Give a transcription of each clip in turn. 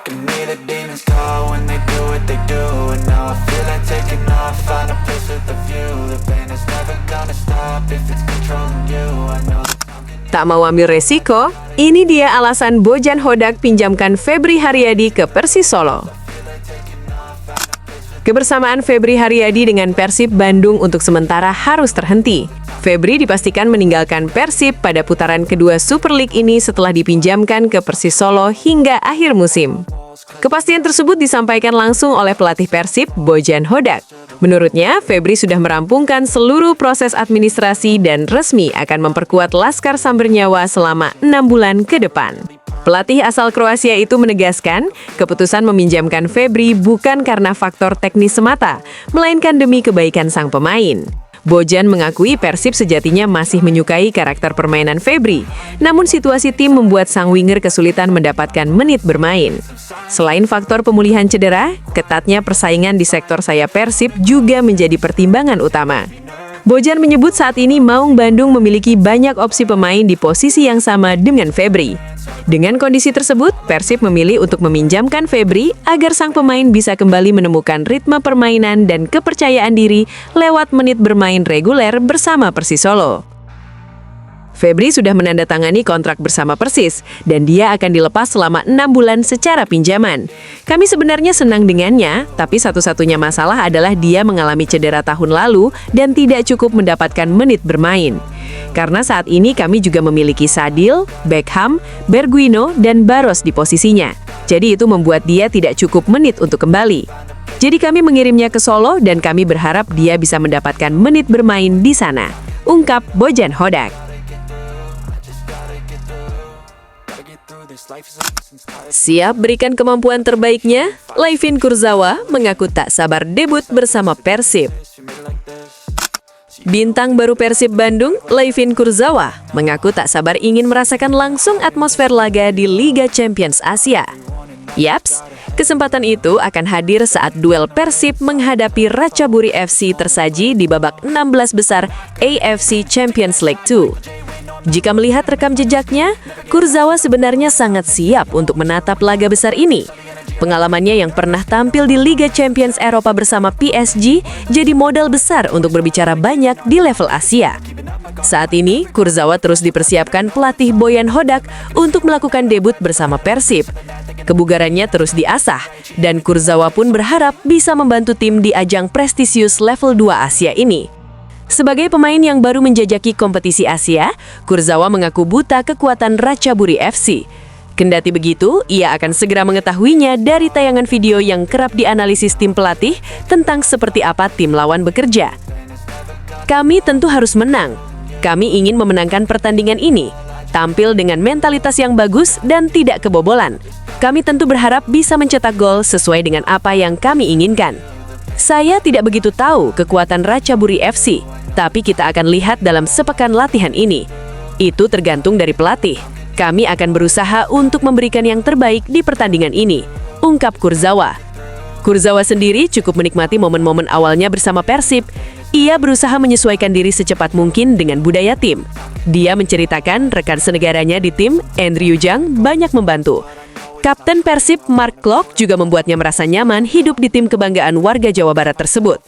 can hear the demons call when they do what they do. And now I feel like taking off, find a place with a view. The pain is never gonna stop if it's controlling you. I know that Tak mau ambil resiko, ini dia alasan Bojan Hodak pinjamkan Febri Haryadi ke Persis Solo. Kebersamaan Febri Haryadi dengan Persib Bandung untuk sementara harus terhenti. Febri dipastikan meninggalkan Persib pada putaran kedua Super League ini setelah dipinjamkan ke Persis Solo hingga akhir musim. Kepastian tersebut disampaikan langsung oleh pelatih Persib, Bojan Hodak. Menurutnya, Febri sudah merampungkan seluruh proses administrasi dan resmi akan memperkuat Laskar Sambernyawa selama 6 bulan ke depan. Pelatih asal Kroasia itu menegaskan, keputusan meminjamkan Febri bukan karena faktor teknis semata, melainkan demi kebaikan sang pemain. Bojan mengakui Persib sejatinya masih menyukai karakter permainan Febri, namun situasi tim membuat sang winger kesulitan mendapatkan menit bermain. Selain faktor pemulihan cedera, ketatnya persaingan di sektor sayap Persib juga menjadi pertimbangan utama. Bojan menyebut saat ini Maung Bandung memiliki banyak opsi pemain di posisi yang sama dengan Febri. Dengan kondisi tersebut, Persib memilih untuk meminjamkan Febri agar sang pemain bisa kembali menemukan ritme permainan dan kepercayaan diri lewat menit bermain reguler bersama Persis Solo. Febri sudah menandatangani kontrak bersama Persis, dan dia akan dilepas selama 6 bulan secara pinjaman. Kami sebenarnya senang dengannya, tapi satu-satunya masalah adalah dia mengalami cedera tahun lalu dan tidak cukup mendapatkan menit bermain. Karena saat ini kami juga memiliki Sadil, Beckham, Berguino, dan Barros di posisinya. Jadi itu membuat dia tidak cukup menit untuk kembali. Jadi kami mengirimnya ke Solo dan kami berharap dia bisa mendapatkan menit bermain di sana, ungkap Bojan Hodak. Siap berikan kemampuan terbaiknya, Layvin Kurzawa mengaku tak sabar debut bersama Persib. Bintang baru Persib Bandung, Layvin Kurzawa, mengaku tak sabar ingin merasakan langsung atmosfer laga di Liga Champions Asia. Yaps, kesempatan itu akan hadir saat duel Persib menghadapi Ratchaburi FC tersaji di babak 16 besar AFC Champions League 2. Jika melihat rekam jejaknya, Kurzawa sebenarnya sangat siap untuk menatap laga besar ini. Pengalamannya yang pernah tampil di Liga Champions Eropa bersama PSG jadi modal besar untuk berbicara banyak di level Asia. Saat ini, Kurzawa terus dipersiapkan pelatih Bojan Hodak untuk melakukan debut bersama Persib. Kebugarannya terus diasah, dan Kurzawa pun berharap bisa membantu tim di ajang prestisius level 2 Asia ini. Sebagai pemain yang baru menjajaki kompetisi Asia, Kurzawa mengaku buta kekuatan Ratchaburi FC. Kendati begitu, ia akan segera mengetahuinya dari tayangan video yang kerap dianalisis tim pelatih tentang seperti apa tim lawan bekerja. Kami tentu harus menang. Kami ingin memenangkan pertandingan ini, tampil dengan mentalitas yang bagus dan tidak kebobolan. Kami tentu berharap bisa mencetak gol sesuai dengan apa yang kami inginkan. Saya tidak begitu tahu kekuatan Ratchaburi FC, tapi kita akan lihat dalam sepekan latihan ini. Itu tergantung dari pelatih. Kami akan berusaha untuk memberikan yang terbaik di pertandingan ini, ungkap Kurzawa. Kurzawa sendiri cukup menikmati momen-momen awalnya bersama Persib. Ia berusaha menyesuaikan diri secepat mungkin dengan budaya tim. Dia menceritakan rekan senegaranya di tim, Andrew Jang, banyak membantu. Kapten Persib Mark Klok juga membuatnya merasa nyaman hidup di tim kebanggaan warga Jawa Barat tersebut.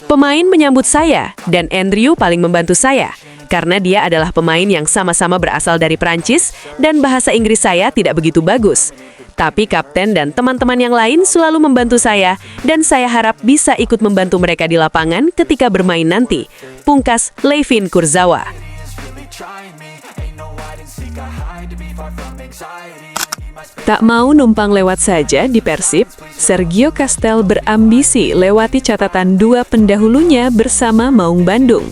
Pemain menyambut saya, dan Andrew paling membantu saya, karena dia adalah pemain yang sama-sama berasal dari Prancis dan bahasa Inggris saya tidak begitu bagus. Tapi kapten dan teman-teman yang lain selalu membantu saya, dan saya harap bisa ikut membantu mereka di lapangan ketika bermain nanti, pungkas Layvin Kurzawa. Tak mau numpang lewat saja di Persib, Sergio Castel berambisi lewati catatan dua pendahulunya bersama Maung Bandung.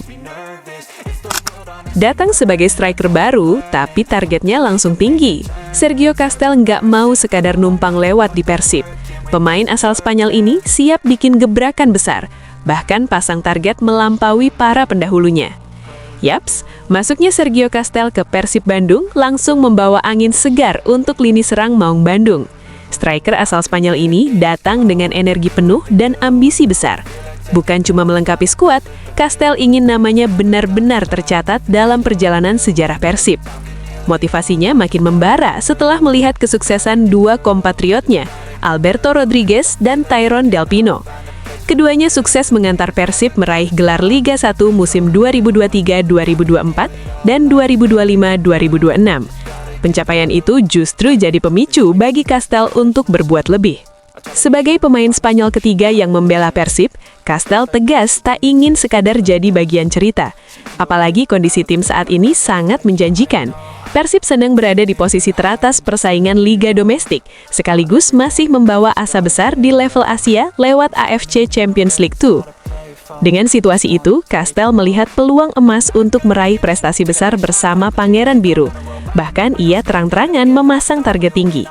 Datang sebagai striker baru, tapi targetnya langsung tinggi. Sergio Castel nggak mau sekadar numpang lewat di Persib. Pemain asal Spanyol ini siap bikin gebrakan besar, bahkan pasang target melampaui para pendahulunya. Yaps, masuknya Sergio Castel ke Persib Bandung langsung membawa angin segar untuk lini serang Maung Bandung. Striker asal Spanyol ini datang dengan energi penuh dan ambisi besar. Bukan cuma melengkapi skuad, Castel ingin namanya benar-benar tercatat dalam perjalanan sejarah Persib. Motivasinya makin membara setelah melihat kesuksesan dua kompatriotnya, Alberto Rodriguez dan Tyrone Del Pino. Keduanya sukses mengantar Persib meraih gelar Liga 1 musim 2023-2024 dan 2025-2026. Pencapaian itu justru jadi pemicu bagi Castel untuk berbuat lebih. Sebagai pemain Spanyol ketiga yang membela Persib, Castel tegas tak ingin sekadar jadi bagian cerita. Apalagi kondisi tim saat ini sangat menjanjikan. Persib sedang berada di posisi teratas persaingan Liga Domestik, sekaligus masih membawa asa besar di level Asia lewat AFC Champions League 2. Dengan situasi itu, Castel melihat peluang emas untuk meraih prestasi besar bersama Pangeran Biru. Bahkan ia terang-terangan memasang target tinggi.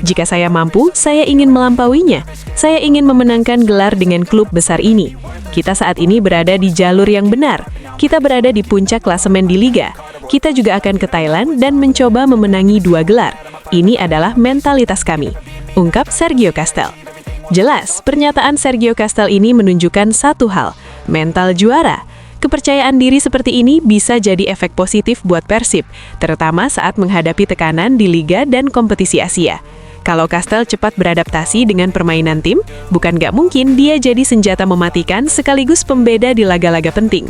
Jika saya mampu, saya ingin melampauinya. Saya ingin memenangkan gelar dengan klub besar ini. Kita saat ini berada di jalur yang benar. Kita berada di puncak klasemen di Liga. Kita juga akan ke Thailand dan mencoba memenangi 2 gelar. Ini adalah mentalitas kami, ungkap Sergio Castel. Jelas, pernyataan Sergio Castel ini menunjukkan satu hal, mental juara. Kepercayaan diri seperti ini bisa jadi efek positif buat Persib, terutama saat menghadapi tekanan di Liga dan kompetisi Asia. Kalau Castel cepat beradaptasi dengan permainan tim, bukan nggak mungkin dia jadi senjata mematikan sekaligus pembeda di laga-laga penting.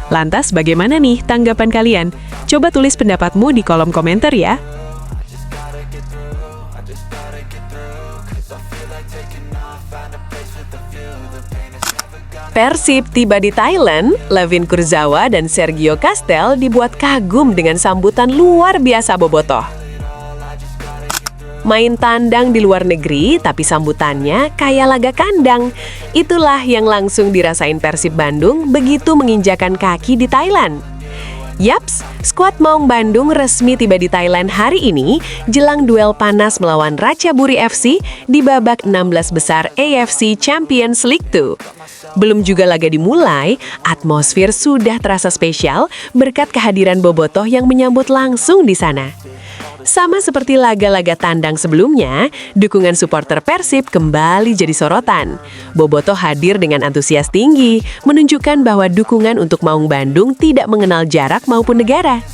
Lantas bagaimana nih tanggapan kalian? Coba tulis pendapatmu di kolom komentar ya. Persib tiba di Thailand, Layvin Kurzawa dan Sergio Castel dibuat kagum dengan sambutan luar biasa bobotoh. Main tandang di luar negeri, tapi sambutannya kayak laga kandang. Itulah yang langsung dirasain Persib Bandung begitu menginjakan kaki di Thailand. Yaps, skuad Maung Bandung resmi tiba di Thailand hari ini jelang duel panas melawan Ratchaburi FC di babak 16 besar AFC Champions League 2. Belum juga laga dimulai, atmosfer sudah terasa spesial berkat kehadiran bobotoh yang menyambut langsung di sana. Sama seperti laga-laga tandang sebelumnya, dukungan supporter Persib kembali jadi sorotan. Bobotoh hadir dengan antusias tinggi, menunjukkan bahwa dukungan untuk Maung Bandung tidak mengenal jarak maupun negara.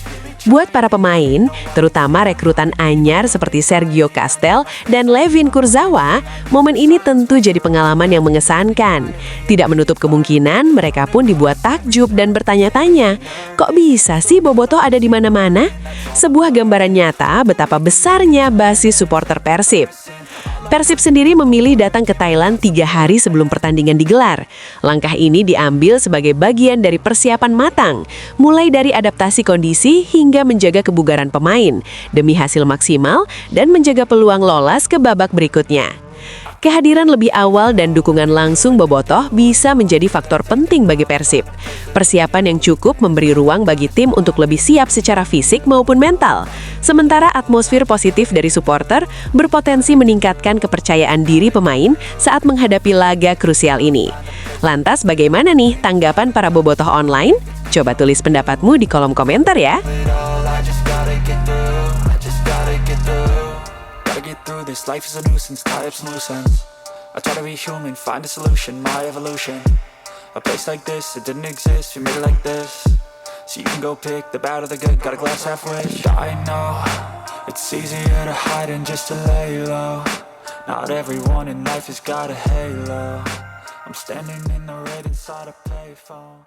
Buat para pemain, terutama rekrutan anyar seperti Sergio Castel dan Layvin Kurzawa, momen ini tentu jadi pengalaman yang mengesankan. Tidak menutup kemungkinan mereka pun dibuat takjub dan bertanya-tanya, kok bisa sih bobotoh ada di mana-mana? Sebuah gambaran nyata betapa besarnya basis supporter Persib. Persib sendiri memilih datang ke Thailand 3 hari sebelum pertandingan digelar. Langkah ini diambil sebagai bagian dari persiapan matang, mulai dari adaptasi kondisi hingga menjaga kebugaran pemain, demi hasil maksimal dan menjaga peluang lolos ke babak berikutnya. Kehadiran lebih awal dan dukungan langsung bobotoh bisa menjadi faktor penting bagi Persib. Persiapan yang cukup memberi ruang bagi tim untuk lebih siap secara fisik maupun mental. Sementara atmosfer positif dari supporter berpotensi meningkatkan kepercayaan diri pemain saat menghadapi laga krusial ini. Lantas bagaimana nih tanggapan para bobotoh online? Coba tulis pendapatmu di kolom komentar ya. Through this life is a nuisance, tie up some loose ends. I try to be human, find a solution, my evolution. A place like this, it didn't exist, we made it like this. So you can go pick the bad or the good, got a glass half wish. I know, it's easier to hide than just to lay low. Not everyone in life has got a halo. I'm standing in the red inside a payphone.